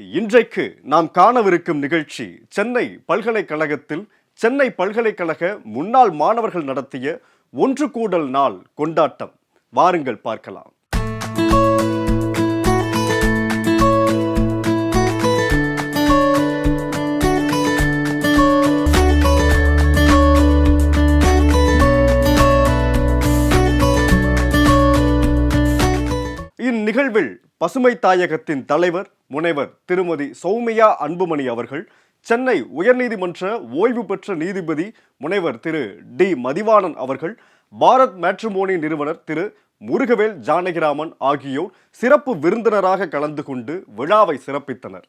இன்றைக்கு நாம் காணவிருக்கும் நிகழ்ச்சி சென்னை பல்கலைக்கழகத்தில் சென்னை பல்கலைக்கழக முன்னாள் மாணவர்கள் நடத்திய ஒன்று கூடல் நாள் கொண்டாட்டம். வாருங்கள் பார்க்கலாம். இந்நிகழ்வில் பசுமை தாயகத்தின் தலைவர் முனைவர் திருமதி சௌமியா அன்புமணி அவர்கள், சென்னை உயர்நீதிமன்ற ஓய்வு பெற்ற நீதிபதி முனைவர் திரு டி மதிவாணன் அவர்கள், பாரத் மேட்ரிமோனி நிறுவனர் திரு முருகவேல் ஜானகிராமன் ஆகியோர் சிறப்பு விருந்தினராக கலந்து கொண்டு விழாவை சிறப்பித்தனர்.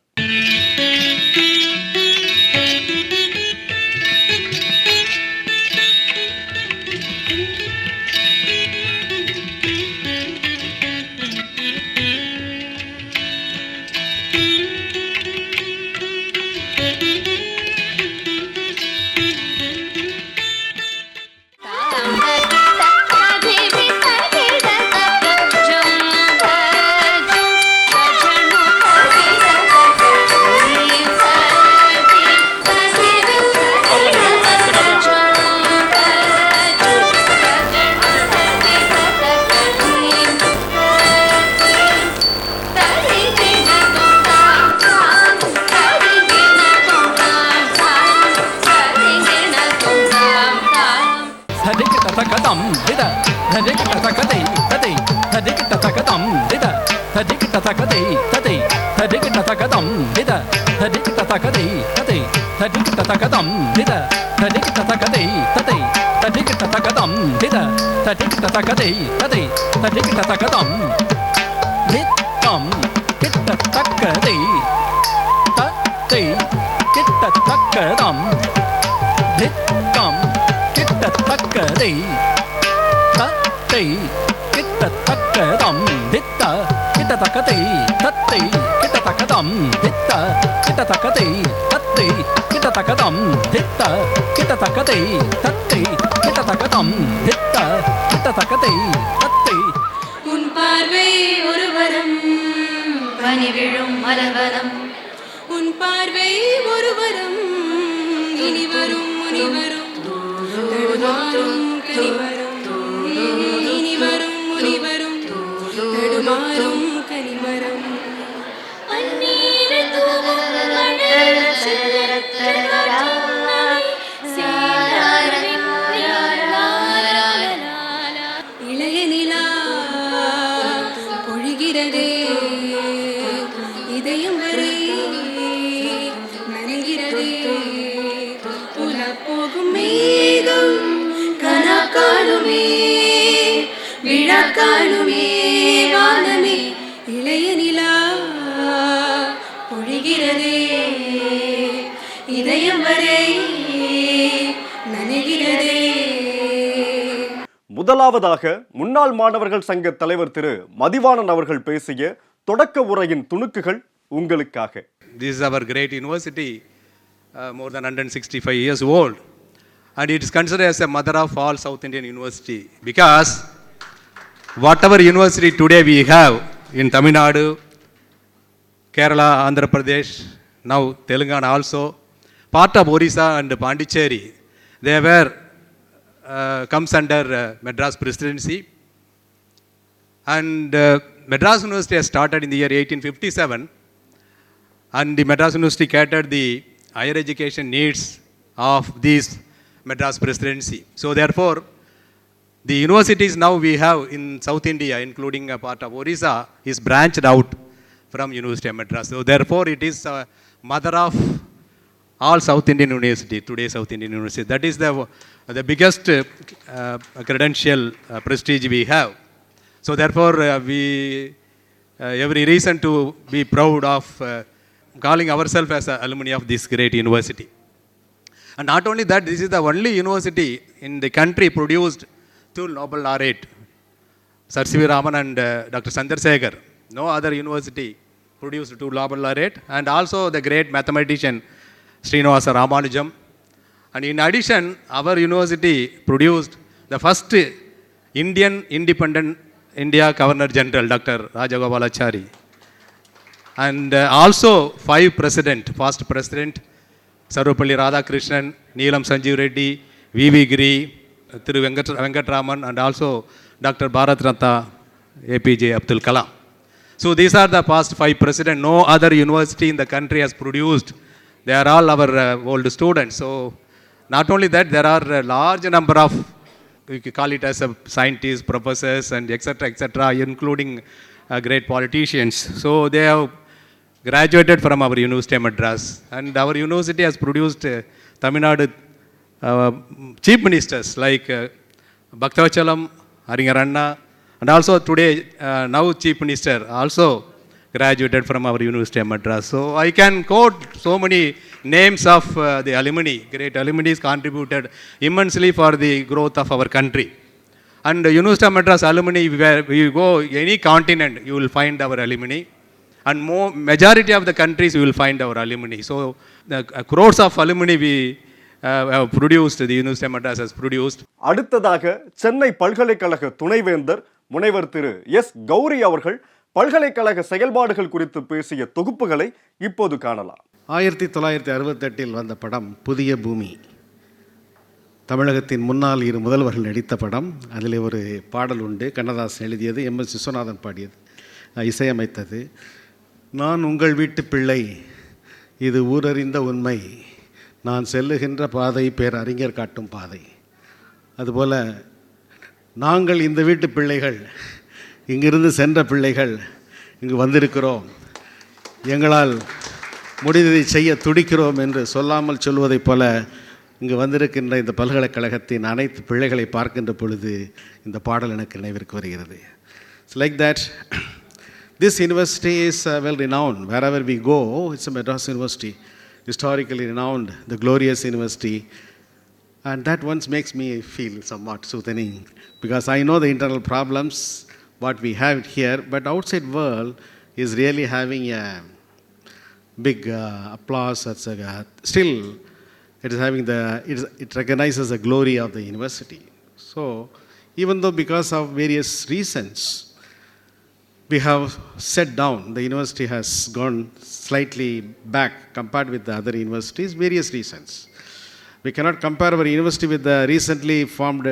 உன் பார்வை ஒரு வரம் பனிவிழும் மலர்வனம், உன் பார்வை ஒரு வரம் இனி வரும் முனிவரும் தடுமாறும் கனிவரும், இனி வரும் முனிவரும் தடுமாறும் கனிவரம். இளைய நிலா பொழிகிறதே, இதயம் வரை நனைகிறதே, புலப்போகும் மேகம் கனா காணுமே, விழா காணுமே வானமே. இளைய நிலா பொழிகிறதே, இதயம் வரை நனைகிறதே. முதலாவதாக முன்னாள் மாணவர்கள் சங்க தலைவர் திரு மதிவாணன் அவர்கள் பேசிய தொடக்க உரையின் துணுக்குகள் உங்களுக்காக. This is our great university, more than 165 years old, and it is considered as a mother of all South Indian university, because whatever university today we have in Tamil Nadu, Kerala, Andhra Pradesh, now Telangana also, part of Orissa and Pondicherry, they were comes under Madras presidency, and Madras University has started in the year 1857, and the Madras University catered the higher education needs of this Madras presidency. So therefore, the universities now we have in South India, including a part of Orissa, is branched out from University of Madras. So therefore, it is a mother of all South Indian University, today South Indian University. That is the biggest credential prestige we have. So therefore, we every reason to be proud of calling ourselves as alumni of this great university. And not only that, this is the only university in the country produced two Nobel laureate, Sir C.V. Raman and Dr. Chandrasekhar. No other university produced two Nobel laureate, and also the great mathematician Srinivasa Ramanujam. And in addition, our university produced the first Indian independent India Governor General, Dr. Rajagopalachari. and also 5 past president, Sarvapalli Radhakrishnan, Neelam Sanjeev Reddy, V.V. Giri, Thiru Venkatraman, and also Dr. Bharat Ratna APJ Abdul Kalam. So these are the past 5 presidents. No other university in the country has produced. They are all our old students. So not only that, there are a large number of, we could call it as a scientists, professors, and etc., including great politicians. So they have graduated from our University of Madras, and our university has produced Tamil Nadu chief ministers like Bhaktavachalam, Haringaranna, and also today now chief minister also graduated from our University of Madras. So I can quote so many names of the alumni. Great alumni contributed immensely for the growth of our country. And University of Madras alumni, where you go any continent, you will find our alumni. And majority of the countries you will find our alumni. So the crores of alumni we have produced, the University of Madras has produced. அடுத்ததாக சென்னை பல்கலைக்கழக துணைவேந்தர் முனைவர் திரு S Gowri அவர்கள் பல்கலைக்கழக செயல்பாடுகள் குறித்து பேசிய தொகுப்புகளை இப்போது காணலாம். 1968 வந்த படம் புதிய பூமி. தமிழகத்தின் முன்னாள் 2 முதல்வர்கள் நடித்த படம். அதில் ஒரு பாடல் உண்டு, கண்ணதாசன் எழுதியது, எம்.எஸ். விஸ்வநாதன் பாடியது, இசையமைத்தது. நான் உங்கள் வீட்டு பிள்ளை, இது ஊரறிந்த உண்மை, நான் செல்லுகின்ற பாதை பேரறிஞர் காட்டும் பாதை. அதுபோல் நாங்கள் இந்த வீட்டு பிள்ளைகள், இங்கிருந்து சென்ற பிள்ளைகள் இங்கு வந்திருக்கிறோம், எங்களால் முடிந்ததை செய்ய துடிக்கிறோம் என்று சொல்லாமல் சொல்வதைப் போல இங்கு வந்திருக்கின்ற இந்த பல்கலைக்கழகத்தின் அனைத்து பிள்ளைகளை பார்க்கின்ற பொழுது இந்த பாடல் எனக்கு நினைவிற்கு வருகிறது. It's like that. This university is well renowned. Wherever we go, it's a Madras University, historically renowned, the glorious university. And that once makes me feel somewhat soothing, because I know the internal problems, what we have here, but outside world is really having a big applause. Still, it is having it recognizes the glory of the university. So, even though because of various reasons, we have set down, the university has gone slightly back compared with the other universities, various reasons. We cannot compare our university with the recently formed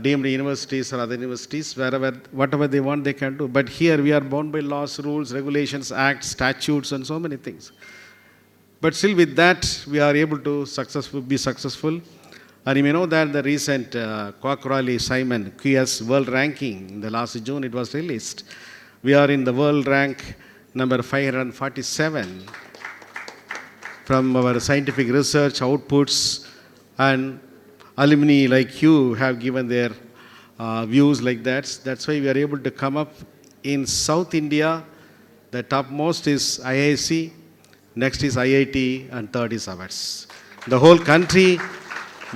deemed universities or other universities, wherever, whatever they want they can do. But here we are bound by laws, rules, regulations, acts, statutes, and so many things. But still with that, we are able to be successful. And you may know that the recent Quackrally Simon QS World Ranking, in the last June it was released. We are in the world rank number 547 from our scientific research outputs, and alumni like you have given their views like that. That's why we are able to come up in South India. The topmost is IIC, next is IIT, and third is ours. The whole country,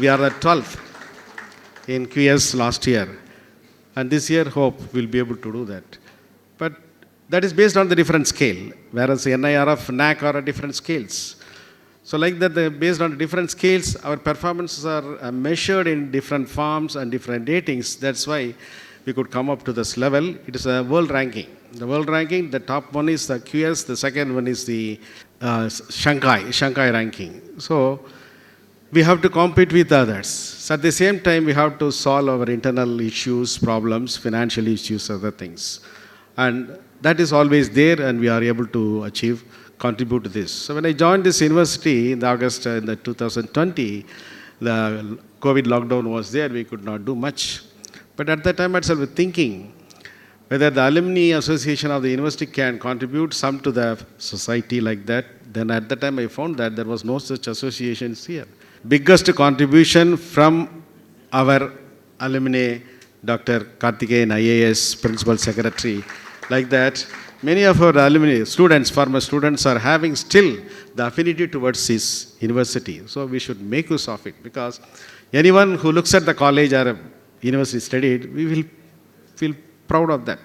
we are the 12th in QS last year, and this year hope we'll be able to do that. But that is based on the different scale, whereas NIRF, NAC are at different scales. So like that, based on different scales, our performances are measured in different forms and different ratings. That's why we could come up to this level. It is a world ranking. The world ranking, the top one is the QS, the second one is the Shanghai ranking. So we have to compete with others. So at the same time, we have to solve our internal issues, problems, financial issues, other things. And that is always there, and we are able to contribute to this. So when I joined this university in August in the 2020, the COVID lockdown was there, we could not do much. But at that time I was thinking whether the alumni association of the university can contribute some to the society like that. Then at that time I found that there was no such associations here. Biggest contribution from our alumni, Dr. Karthikeyan IAS, Principal Secretary, like that. Many of our alumni, students, former students are having still the affinity towards this university. So we should make use of it, because anyone who looks at the college or university studied, we will feel proud of that.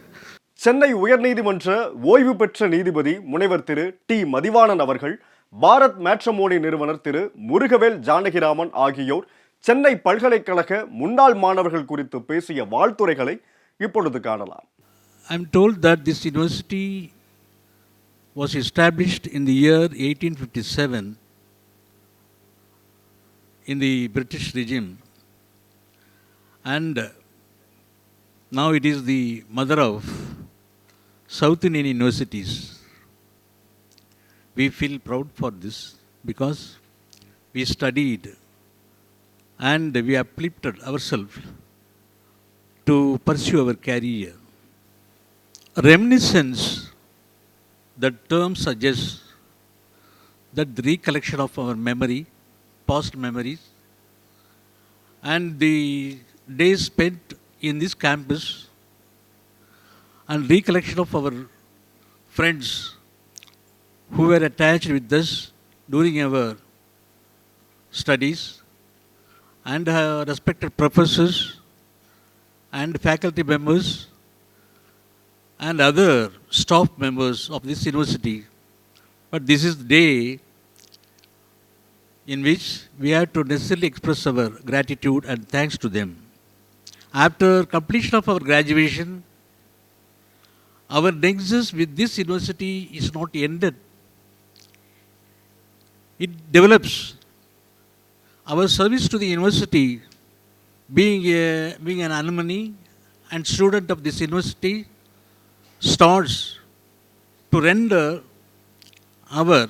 Chennai உயர்நீதிமன்ற ஓய்வு பெற்ற நீதிபதி முனைவர் திரு D Mathivanan அவர்கள் Bharat matrimony நிறுவனர் திரு முருகவேல் ஜானகிராமன் ஆகியோர் சென்னை பல்கலைக்கழக முன்னாள் மாணவர்கள் குறித்து பேசிய வாழ்த்துரைகளை இப்பொழுது காணலாம். I'm told that this university was established in the year 1857 in the British regime, and now it is the mother of South Indian universities. We feel proud for this because we studied and we uplifted ourselves to pursue our career. Reminiscence, the term suggests that the recollection of our memory, past memories, and the days spent in this campus, and recollection of our friends who were attached with us during our studies, and respected professors and faculty members and other staff members of this university. But this is the day in which we have to necessarily express our gratitude and thanks to them. After completion of our graduation, our nexus with this university is not ended. It develops. Our service to the university, being an alumni and student of this university, starts to render our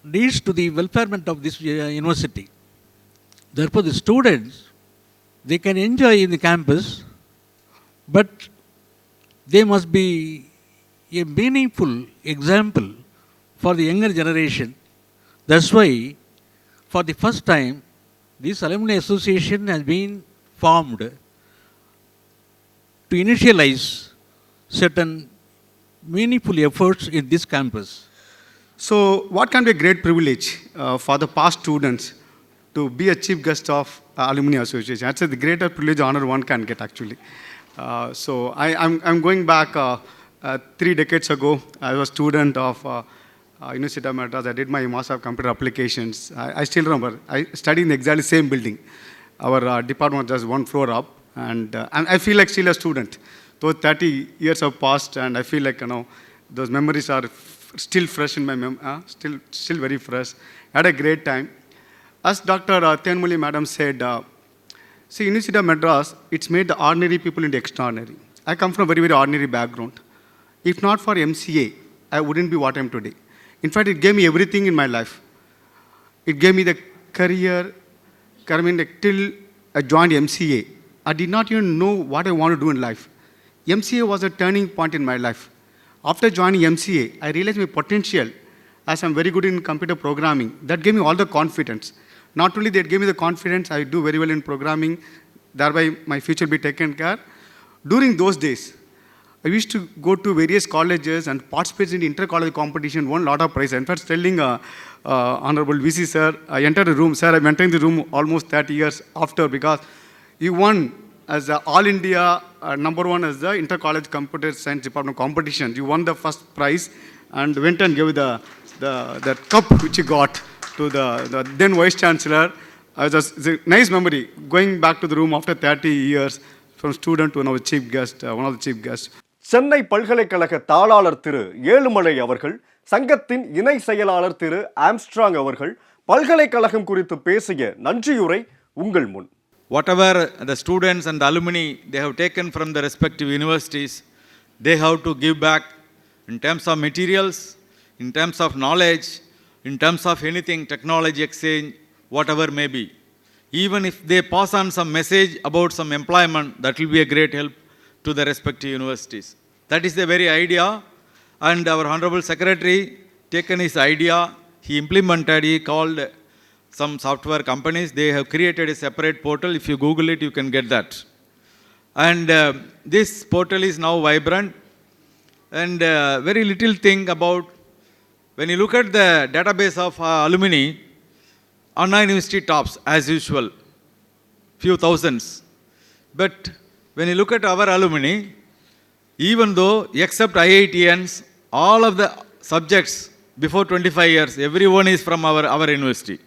needs to the welfarement of this university. Therefore, the students, they can enjoy in the campus, but they must be a meaningful example for the younger generation. That's why, for the first time, this alumni association has been formed to initialize certain meaningful efforts in this campus. So, what can be a great privilege for the past students to be a chief guest of Alumni Association? That's the greater privilege, honor one can get actually. So, I'm going back 3 decades ago. I was a student of University of Madras. I did my Master of Computer Applications. I still remember. I studied in the exactly same building. Our department was just 1 floor up, and I feel like still a student. Though 30 years have passed, and I feel like those memories are still fresh in my still very fresh. I had a great time. As Dr. Tenmuli Madam said, see, University of Madras, it's made the ordinary people into extraordinary. I come from a very, very ordinary background. If not for MCA, I wouldn't be what I am today. In fact, it gave me everything in my life. It gave me the career, till I joined MCA. I did not even know what I want to do in life. MCA was a turning point in my life. After joining MCA, I realized my potential, as I'm very good in computer programming. That gave me all the confidence. Not only that gave me the confidence, I do very well in programming, thereby my future will be taken care. During those days, I used to go to various colleges and participate in inter-college competition, won a lot of prizes. In fact, telling Honorable VC sir, I entered a room. Sir, I'm entering the room almost 30 years after, because you won as the All India #1 as the inter-college computer science department competition. You won the first prize and went and gave the cup which you got to the then Vice Chancellor. It's a nice memory, going back to the room after 30 years from student to now chief guest, one of the chief guests. Chennai பல்கலைக்கழக தாளாளர் திரு ஏழுமலை அவர்கள், சங்கத்தின் இணை செயலாளர் திரு Armstrong அவர்கள் பல்கலைக்கழகம் குறித்து பேசிய நன்றியுரை உங்கள் முன். Whatever the students and the alumni they have taken from the respective universities, they have to give back in terms of materials, in terms of knowledge, in terms of anything, technology exchange, whatever may be. Even if they pass on some message about some employment, that will be a great help to the respective universities. That is the very idea, and our Honorable Secretary taken his idea, he implemented, he called some software companies, they have created a separate portal. If you Google it, you can get that. And this portal is now vibrant, and very little thing about, when you look at the database of alumni, Anna University tops as usual, few thousands. But when you look at our alumni, even though except IITians, all of the subjects before 25 years, everyone is from our university.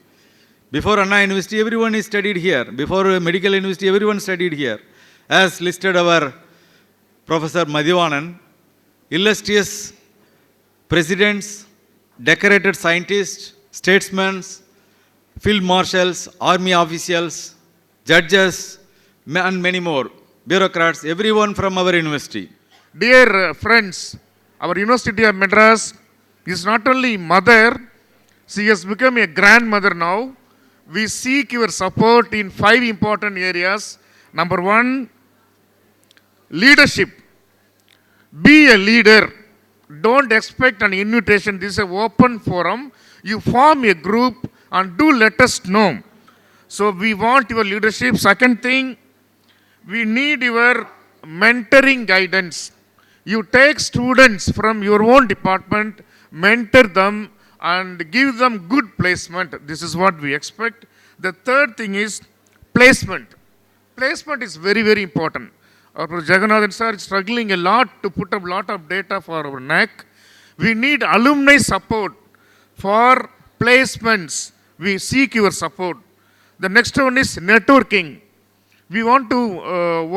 Before Anna University, everyone is studied here. Before Medical University, everyone studied here. As listed our Professor Madhivanan, illustrious presidents, decorated scientists, statesmen, field marshals, army officials, judges, and many more, bureaucrats, everyone from our university. Dear friends, our University of Madras is not only mother, she has become a grandmother now. We seek your support in 5 important areas. Number 1, leadership. Be a leader. Don't expect an invitation. This is an open forum. You form a group and do let us know. So we want your leadership. Second thing, we need your mentoring guidance. You take students from your own department, mentor them, and give them good placement. This is what we expect. The third thing is placement. Placement is very, very important. Our Jagannathan sir is struggling a lot to put up a lot of data for our NAC. We need alumni support for placements. We seek your support. The next one is networking. We want to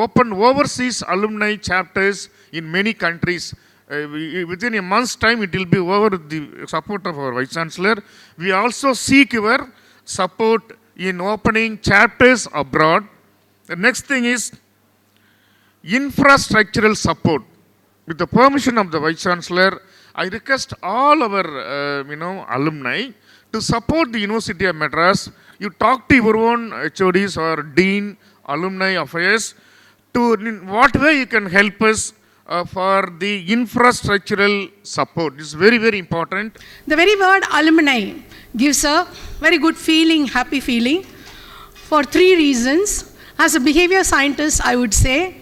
open overseas alumni chapters in many countries. Within a month's time, it will be over the support of our Vice Chancellor. We also seek your support in opening chapters abroad. The next thing is infrastructural support. With the permission of the Vice Chancellor, I request all our alumni to support the University of Madras. You talk to your own HODs or Dean, Alumni Affairs, to in what way you can help us for the infrastructural support. This is very, very important. The very word alumni gives a very good feeling, happy feeling, for 3 reasons. As a behavior scientist, I would say,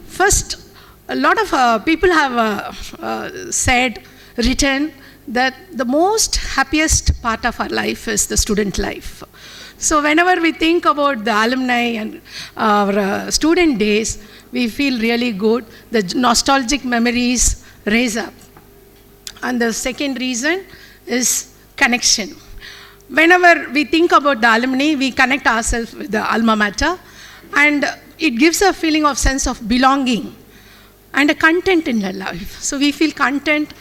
first, a lot of people have said, written, that the most happiest part of our life is the student life. So whenever we think about the alumni and our student days, we feel really good. The nostalgic memories raise up. And the second reason is connection. Whenever we think about the alumni, we connect ourselves with the alma mater, and it gives a feeling of sense of belonging and a content in our life. So we feel content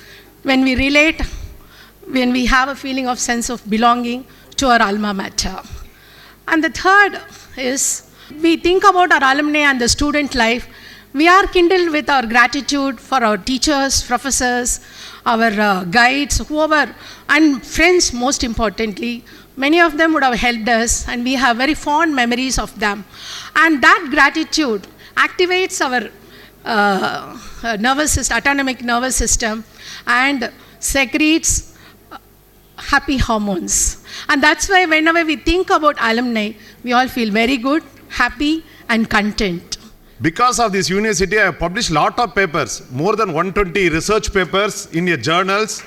when we relate, when we have a feeling of sense of belonging to our alma mater. And the third is, we think about our alumni and the student life, we are kindled with our gratitude for our teachers, professors, our guides, whoever, and friends most importantly. Many of them would have helped us, and we have very fond memories of them. And that gratitude activates our autonomic nervous system, and secretes happy hormones. And that's why whenever we think about alumni, we all feel very good, happy, and content. Because of this university, I have published lot of papers, more than 120 research papers in your journals,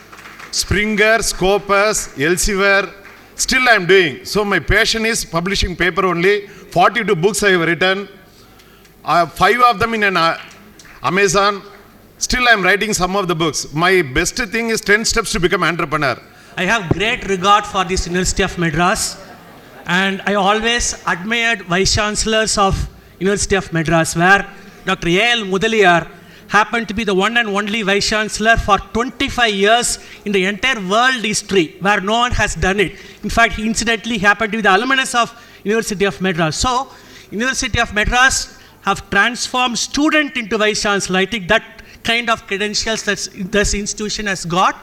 Springer, Scopus, Elsevier. Still I am doing. So my passion is publishing paper only. 42 books I have written. 5 of them in an Amazon. Still I am writing some of the books. My best thing is 10 steps to become entrepreneur. I have great regard for this University of Madras, and I always admired Vice Chancellors of University of Madras, where Dr. A.L. Mudaliar happened to be the one and only Vice Chancellor for 25 years in the entire world history, where no one has done it. In fact, he incidentally happened to be the alumnus of University of Madras. So, University of Madras have transformed student into Vice Chancellor. I think that kind of credentials that this institution has got.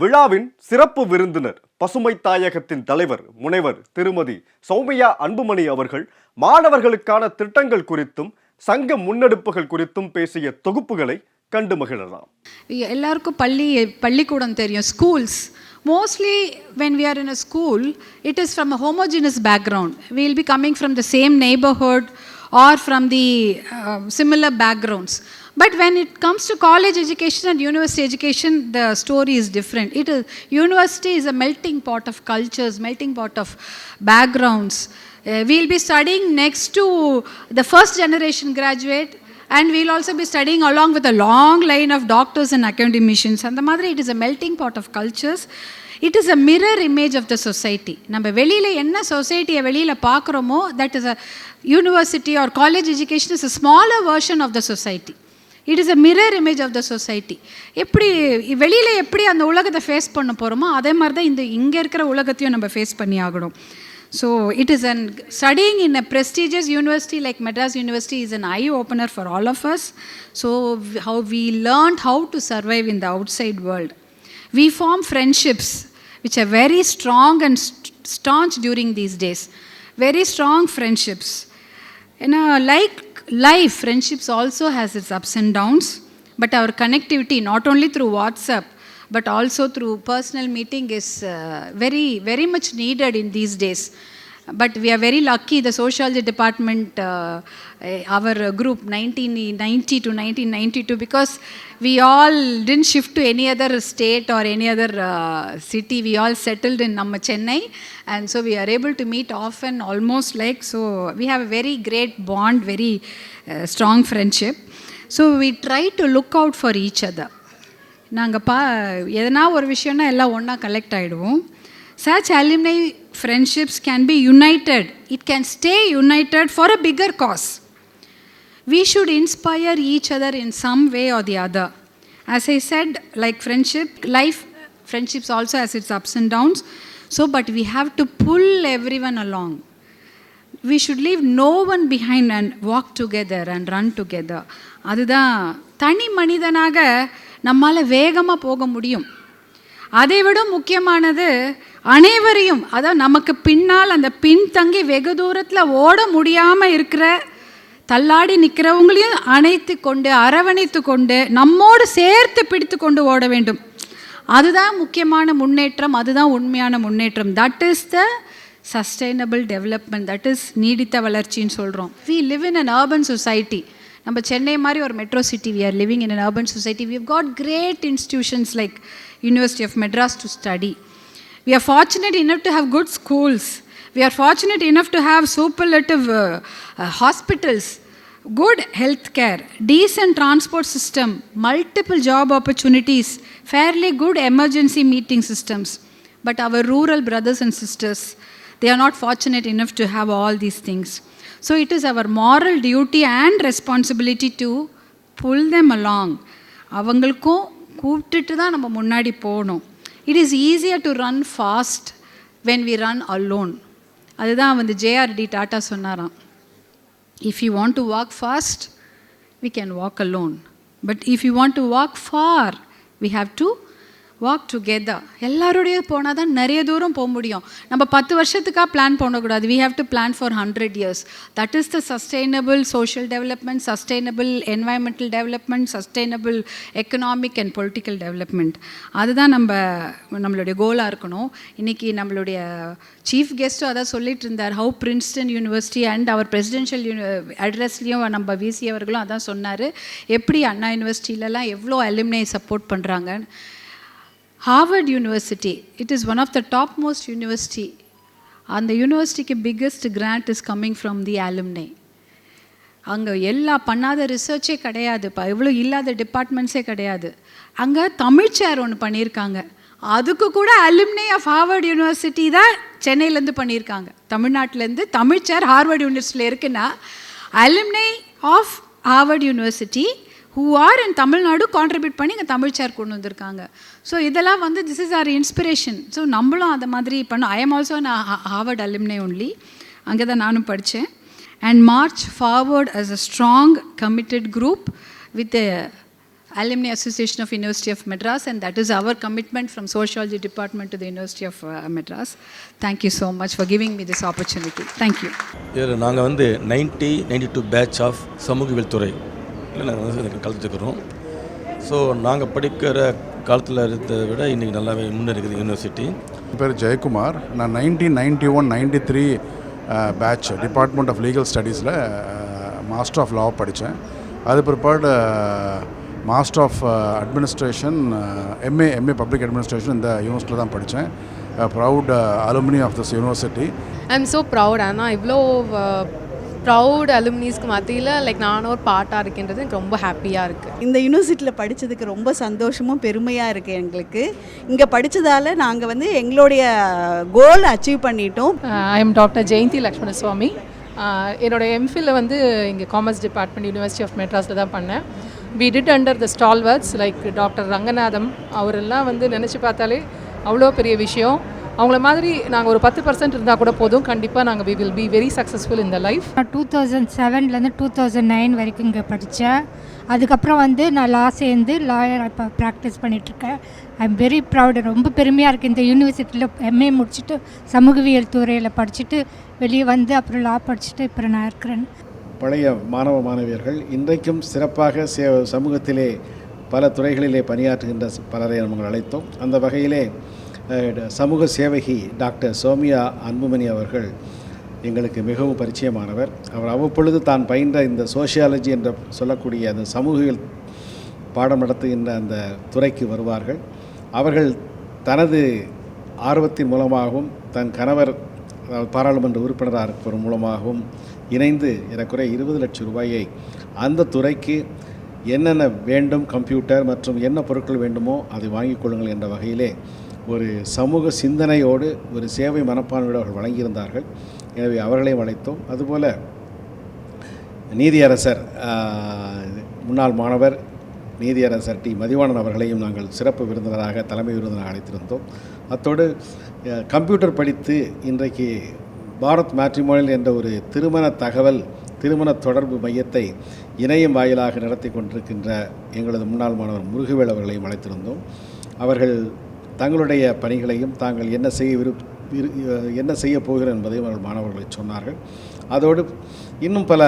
விழாவின் சிறப்பு விருந்தினர் பசுமை தாயகத்தின் தலைவர் முனைவர் திருமதி சௌமியா அன்புமணி அவர்கள் மாணவர்களுக்கான திட்டங்கள் குறித்தும் சங்க முன்னெடுப்புகள் குறித்தும் பேசிய தொகுப்புகளை கண்டு மகிழலாம். எல்லாருக்கும் பள்ளிக்கூடம் தெரியும், schools. Mostly when we are in a school, it is from a homogeneous background. We will be coming from the same neighborhood or from the similar backgrounds. But when it comes to college education and university education, the story is different. University is a melting pot of cultures, melting pot of backgrounds. We will be studying next to the first generation graduate, and we will also be studying along with a long line of doctors and academicians. And the mother, it is a melting pot of cultures. It is a mirror image of the society. நம்ம வெளியில் என்ன சொசைட்டியை வெளியில் பார்க்குறோமோ that is a university or college education is a smaller version of the society. It is a mirror image of the society. எப்படி வெளியில் எப்படி அந்த உலகத்தை ஃபேஸ் பண்ண போகிறோமோ அதே மாதிரி தான் இங்கே இருக்கிற உலகத்தையும் நம்ம ஃபேஸ் பண்ணி ஆகணும். So it is studying in a prestigious university like Madras University is an eye opener for all of us. So how we learned how to survive in the outside world. We form friendships which are very strong and staunch during these days. Very strong friendships. Like life, friendships also has its ups and downs. But our connectivity, not only through WhatsApp, but also through personal meeting is very, very much needed in these days. But we are very lucky, the sociology department, our group 1990 to 1992, because we all didn't shift to any other state or any other city. We all settled in Namma Chennai, and so we are able to meet often, almost like, so we have a very great bond, very strong friendship. So we try to look out for each other. நாங்கள் எதனா ஒரு விஷயம்னா எல்லாம் ஒன்றா collect ஆகிடுவோம். Such alumni friendships can be united. It can stay united for a bigger cause. We should inspire each other in some way or the other. As I said, like friendship, life, friendships also has its ups and downs. So, but we have to pull everyone along. We should leave no one behind and walk together and run together. அதுதான் தனி மனிதனாக நம்மால் வேகமாக போக முடியும். அதை விட முக்கியமானது அனைவரையும், அதாவது நமக்கு பின்னால் அந்த பின்தங்கி வெகு தூரத்தில் ஓட முடியாமல் இருக்கிற தள்ளாடி நிற்கிறவங்களையும் அணைத்து கொண்டு அரவணைத்து கொண்டு நம்மோடு சேர்த்து பிடித்து கொண்டு ஓட வேண்டும். அதுதான் முக்கியமான முன்னேற்றம், அதுதான் உண்மையான முன்னேற்றம். That is the sustainable development, that is நீடித்த வளர்ச்சின்னு சொல்கிறோம். We live in an urban society. நம்ம சென்னை மாதிரி ஒரு metro city, we are living in an urban society. We have got great institutions like University of Madras to study. We are fortunate enough to have good schools. We are fortunate enough to have superlative hospitals, good health care, decent transport system, multiple job opportunities, fairly good emergency meeting systems. But our rural brothers and sisters, they are not fortunate enough to have all these things. So it is our moral duty and responsibility to pull them along. அவங்களுக்கும் கூப்பிட்டுட்டு தான் நம்ம முன்னாடி போகணும். It is easier to run fast when we run alone. அதுதான் J R D Tata சொன்னாராம், if you want to walk fast we can walk alone, but if you want to walk far we have to walk together. எல்லாரோடைய போனால் தான் நிறைய தூரம் போக முடியும். நம்ம 10 வருஷத்துக்காக பிளான் பண்ணக்கூடாது. We have to plan for 100 years. That is the sustainable social development, sustainable environmental development, sustainable economic and political development. அதுதான் நம்மளுடைய கோலாக இருக்கணும். இன்றைக்கி நம்மளுடைய சீஃப் கெஸ்ட்டும் அதான் சொல்லிட்டு இருந்தார். ஹவு பிரின்ஸ்டன் யூனிவர்சிட்டி அண்ட் அவர் பிரசிடென்ஷியல் அட்ரஸ்லேயும் நம்ம விசி அவர்களும் அதான் சொன்னார். எப்படி அண்ணா யூனிவர்சிட்டியிலலாம் எவ்வளோ அலுமினி சப்போர்ட் பண்ணுறாங்க. Harvard University, it is one of the topmost university. And the university biggest grant is coming from the alumni. அங்கே எல்லா பண்ணாத ரிசர்ச்சே கிடையாது, இப்போ இவ்வளோ இல்லாத டிபார்ட்மெண்ட்ஸே கிடையாது. அங்கே தமிழ் சேர் ஒன்று பண்ணியிருக்காங்க. அதுக்கு கூட அலுமினி ஆஃப் ஹார்வர்ட் யூனிவர்சிட்டி தான் சென்னையிலேருந்து பண்ணியிருக்காங்க. தமிழ்நாட்டிலேருந்து தமிழ் சேர் ஹார்வர்ட் யூனிவர்சிட்டியில் இருக்குன்னா alumni of Harvard university who are in Tamil Nadu contribute பண்ணி இங்கே தமிழ் சேர் கொண்டு வந்திருக்காங்க. ஸோ இதெல்லாம் this is our inspiration. So நம்மளும் அந்த மாதிரி பண்ணோம். I am also Harvard alumni only, அங்கே தான் நானும் படித்தேன். And march forward as a strong committed group with the Alumni Association of University of Madras, and that is our commitment from Sociology Department to the University of Madras. Thank you so much for giving me this opportunity. Thank you. நாங்கள் 92 batch of சமூகவியல் துறை நாங்கள் கலந்துக்கிறோம். So நாங்கள் படிக்கிற காலத்தில் இருந்ததை விட இன்றைக்கி நல்லாவே முன்னேறிக்குது யூனிவர்சிட்டி. என் பேர் ஜெயக்குமார். நான் 1991-93 பேட்ச் டிபார்ட்மெண்ட் ஆஃப் லீகல் ஸ்டடீஸில் மாஸ்டர் ஆஃப் லா படித்தேன். அது பிற்பாடு master of administration MA public administration இந்த யூனிவர்சிட்டியில் தான் படித்தேன். Proud alumni of this university. I am so proud. ஆனால் இவ்வளோ ப்ரௌட் அலுமினிஸ்க்கு மத்தியில் லைக் நானும் ஒரு பார்ட்டாக இருக்கின்றது எனக்கு ரொம்ப ஹாப்பியாக இருக்குது. இந்த யூனிவர்சிட்டியில் படித்ததுக்கு ரொம்ப சந்தோஷமும் பெருமையாக இருக்குது எங்களுக்கு. இங்கே படித்ததால் நாங்கள் வந்து எங்களுடைய கோல் அச்சீவ் பண்ணிட்டோம். I am doctor Jayanthi Lakshmana Swamy. என்னோட எம்ஃபில் வந்து இங்கே காமர்ஸ் டிபார்ட்மெண்ட் யூனிவர்சிட்டி ஆஃப் மெட்ராஸில் தான் பண்ணேன். We did under the stalwarts like doctor Ranganatham. அவரெல்லாம் வந்து நினச்சி பார்த்தாலே அவ்வளோ பெரிய விஷயம். அவங்கள மாதிரி நாங்கள் ஒரு 10% இருந்தால் கூட போதும், கண்டிப்பாக நாங்கள் we will be very successful இந்த லைஃப். 2007லேருந்து 2009 வரைக்கும் இங்கே படித்தேன். அதுக்கப்புறம் வந்து நான் லா சேர்ந்து லாயர் இப்போ ப்ராக்டிஸ் பண்ணிகிட்ருக்கேன். I am very proud. ரொம்ப பெருமையாக இருக்குது. இந்த யூனிவர்சிட்டியில் எம்ஏ முடிச்சுட்டு சமூகவியல் துறையில் படிச்சுட்டு வெளியே வந்து அப்புறம் லா படிச்சுட்டு இப்போ நான் இருக்கிறேன். பழைய மாணவ மாணவியர்கள் இன்றைக்கும் சிறப்பாக சமூகத்திலே பல துறைகளிலே பணியாற்றுகின்ற பலரை நம்ம அழைத்தோம். அந்த வகையிலே சமூக சேவகி டாக்டர் சௌமியா அன்புமணி அவர்கள் எங்களுக்கு மிகவும் பரிச்சயமானவர். அவர் அவ்வப்பொழுது தான் பயின்ற இந்த சோஷியாலஜி என்று சொல்லக்கூடிய அந்த சமூகவியல் பாடம் நடத்துகின்ற அந்த துறைக்கு வருவார்கள். அவர்கள் தனது ஆர்வத்தின் மூலமாகவும் தன் கணவர் பாராளுமன்ற உறுப்பினராக இருப்பவர் மூலமாகவும் இணைந்து ஏறக்குறைய 20 லட்சம் ரூபாயை அந்த துறைக்கு என்னென்ன வேண்டும், கம்ப்யூட்டர் மற்றும் என்ன பொருட்கள் வேண்டுமோ அதை வாங்கிக் கொள்ளுங்கள் என்ற வகையிலே ஒரு சமூக சிந்தனையோடு ஒரு சேவை மனப்பான்மையோடு அவர்கள் வழங்கியிருந்தார்கள். எனவே அவர்களையும் அழைத்தோம். அதுபோல் நீதியரசர் முன்னாள் மாணவர் நீதியரசர் டி மதிவாணன் அவர்களையும் நாங்கள் சிறப்பு விருந்தினராக தலைமை விருந்தினராக அழைத்திருந்தோம். அத்தோடு கம்ப்யூட்டர் படித்து இன்றைக்கு பாரத் மேட்ரிமோனியல் என்ற ஒரு திருமண தொடர்பு மையத்தை இணையம் வாயிலாக நடத்தி கொண்டிருக்கின்ற எங்களது முன்னாள் மாணவர் முருகவேல் அவர்களையும் அழைத்திருந்தோம். அவர்கள் தங்களுடைய பணிகளையும் தாங்கள் என்ன செய்ய போகிறோம் என்பதையும் அவர்கள் மாணவர்களை சொன்னார்கள். அதோடு இன்னும் பல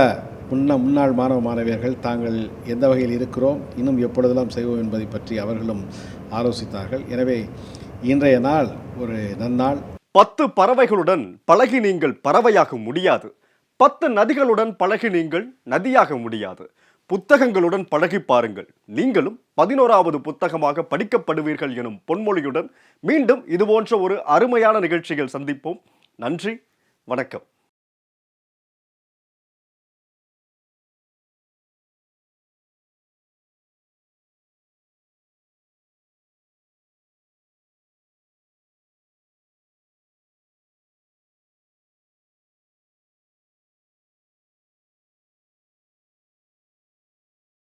முன்னாள் மாணவ மாணவியர்கள் தாங்கள் எந்த வகையில் இருக்கிறோம், இன்னும் எப்பொழுதெல்லாம் செய்வோம் என்பதை பற்றி அவர்களும் ஆலோசித்தார்கள். எனவே இன்றைய நாள் ஒரு நன்னாள். 10 பறவைகளுடன் பழகி நீங்கள் பறவையாக முடியாது. 10 நதிகளுடன் பழகி நீங்கள் நதியாக முடியாது. புத்தகங்களுடன் பழகி பாருங்கள், நீங்களும் 11வது புத்தகமாக படிக்கப்படுவீர்கள் எனும் பொன்மொழியுடன் மீண்டும் இதுபோன்ற ஒரு அருமையான நிகழ்ச்சிகள் சந்திப்போம். நன்றி, வணக்கம்.